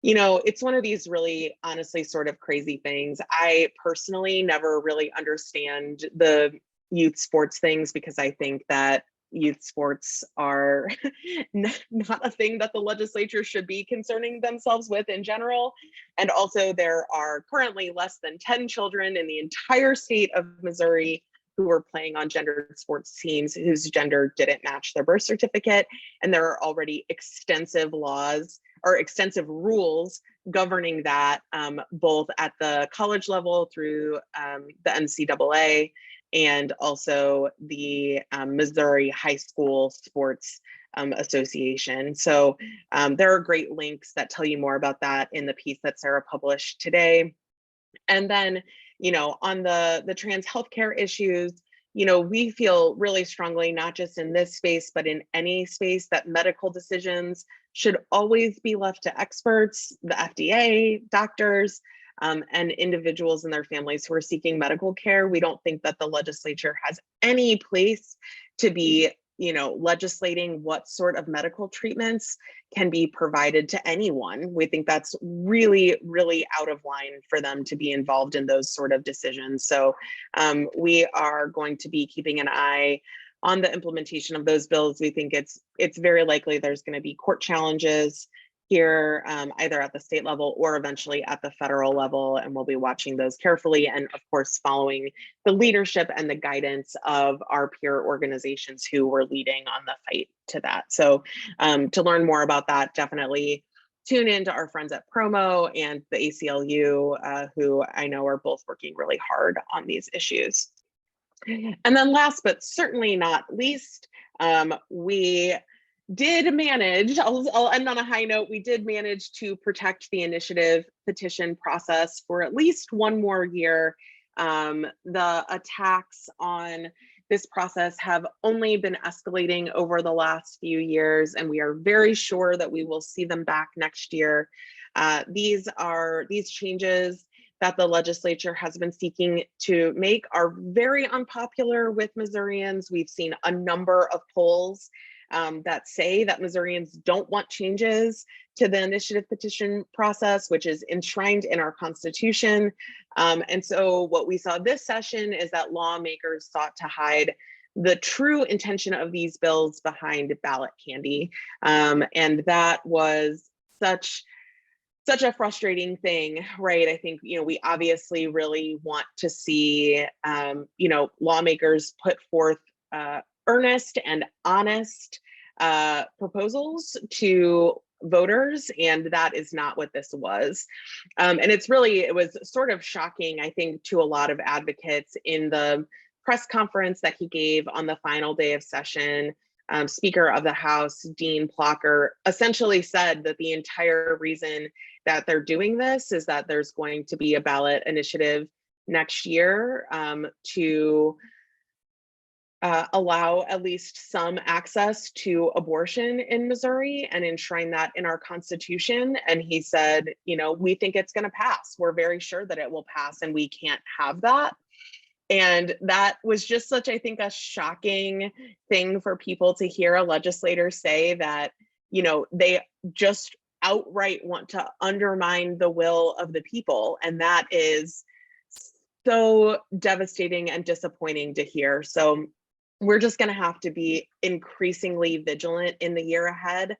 S1: You know, it's one of these really honestly sort of crazy things. I personally never really understand the youth sports things because I think that youth sports are not a thing that the legislature should be concerning themselves with in general. And also there are currently less than 10 children in the entire state of Missouri who are playing on gendered sports teams whose gender didn't match their birth certificate. And there are already extensive laws or extensive rules governing that both at the college level through the NCAA and also the Missouri High School Sports Association. So there are great links that tell you more about that in the piece that Sarah published today. And then, you know, on the trans healthcare issues, you know, we feel really strongly, not just in this space, but in any space, that medical decisions should always be left to experts, the FDA, doctors, and individuals and their families who are seeking medical care. We don't think that the legislature has any place to be, you know, legislating what sort of medical treatments can be provided to anyone. We think that's really, really out of line for them to be involved in those sort of decisions. So we are going to be keeping an eye on the implementation of those bills. We think it's very likely there's going to be court challenges here, either at the state level or eventually at the federal level, and we'll be watching those carefully, and of course following the leadership and the guidance of our peer organizations who were leading on the fight to that. So to learn more about that, definitely tune in to our friends at Promo and the ACLU, who I know are both working really hard on these issues. And then last but certainly not least, we did manage, I'll end on a high note, we did manage to protect the initiative petition process for at least one more year. The attacks on this process have only been escalating over the last few years, and we are very sure that we will see them back next year. These changes that the legislature has been seeking to make are very unpopular with Missourians. We've seen a number of polls that say that Missourians don't want changes to the initiative petition process, which is enshrined in our Constitution. And so what we saw this session is that lawmakers sought to hide the true intention of these bills behind ballot candy. And that was such a frustrating thing, right? I think, you know, we obviously really want to see, you know, lawmakers put forth earnest and honest proposals to voters, and that is not what this was. And it was sort of shocking, I think, to a lot of advocates in the press conference that he gave on the final day of session. Speaker of the House, Dean Plocker, essentially said that the entire reason that they're doing this is that there's going to be a ballot initiative next year to allow at least some access to abortion in Missouri and enshrine that in our Constitution. And he said, you know, we think it's going to pass. We're very sure that it will pass, and we can't have that. And that was just such, I think, a shocking thing for people to hear a legislator say, that, you know, they just outright want to undermine the will of the people. And that is so devastating and disappointing to hear. So we're just going to have to be increasingly vigilant in the year ahead.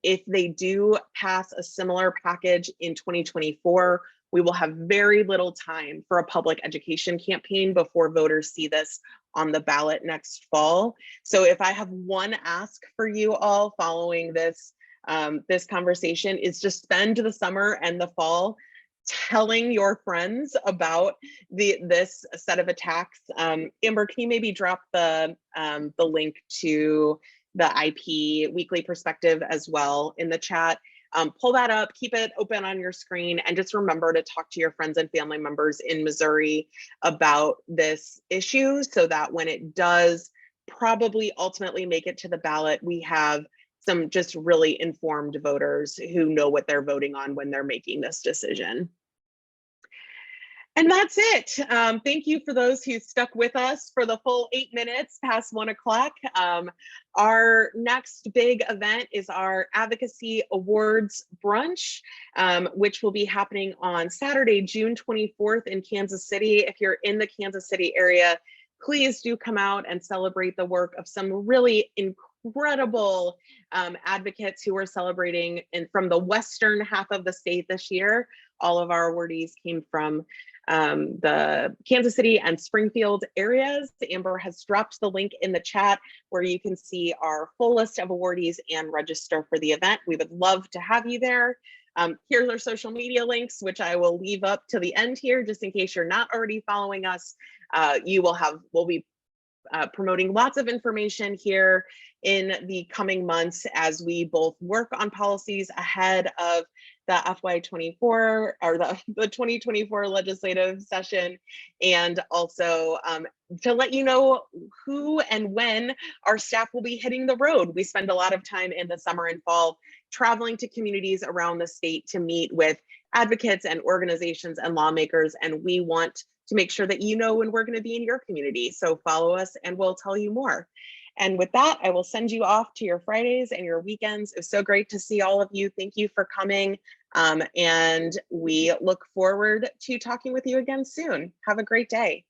S1: If they do pass a similar package in 2024, we will have very little time for a public education campaign before voters see this on the ballot next fall. So if I have one ask for you all following this, this conversation, is just spend the summer and the fall telling your friends about this set of attacks. Amber, can you maybe drop the link to the IP weekly perspective as well in the chat? Pull that up, keep it open on your screen, and just remember to talk to your friends and family members in Missouri about this issue so that when it does probably ultimately make it to the ballot, we have some just really informed voters who know what they're voting on when they're making this decision. And that's it. Thank you for those who stuck with us for the full 8 minutes past 1 o'clock. Our next big event is our Advocacy Awards Brunch, which will be happening on Saturday, June 24th in Kansas City. If you're in the Kansas City area, please do come out and celebrate the work of some really incredible advocates who are celebrating from the western half of the state this year. All of our awardees came from the Kansas City and Springfield areas. Amber has dropped the link in the chat where you can see our full list of awardees and register for the event. We would love to have you there. Here's our social media links, which I will leave up to the end here, just in case you're not already following us. We'll be promoting lots of information here in the coming months as we both work on policies ahead of the FY24 or the 2024 legislative session, and also to let you know who and when our staff will be hitting the road. We spend a lot of time in the summer and fall traveling to communities around the state to meet with advocates and organizations and lawmakers, and we want to make sure that you know when we're going to be in your community. So follow us and we'll tell you more. And with that, I will send you off to your Fridays and your weekends. It's so great to see all of you. Thank you for coming. And we look forward to talking with you again soon. Have a great day.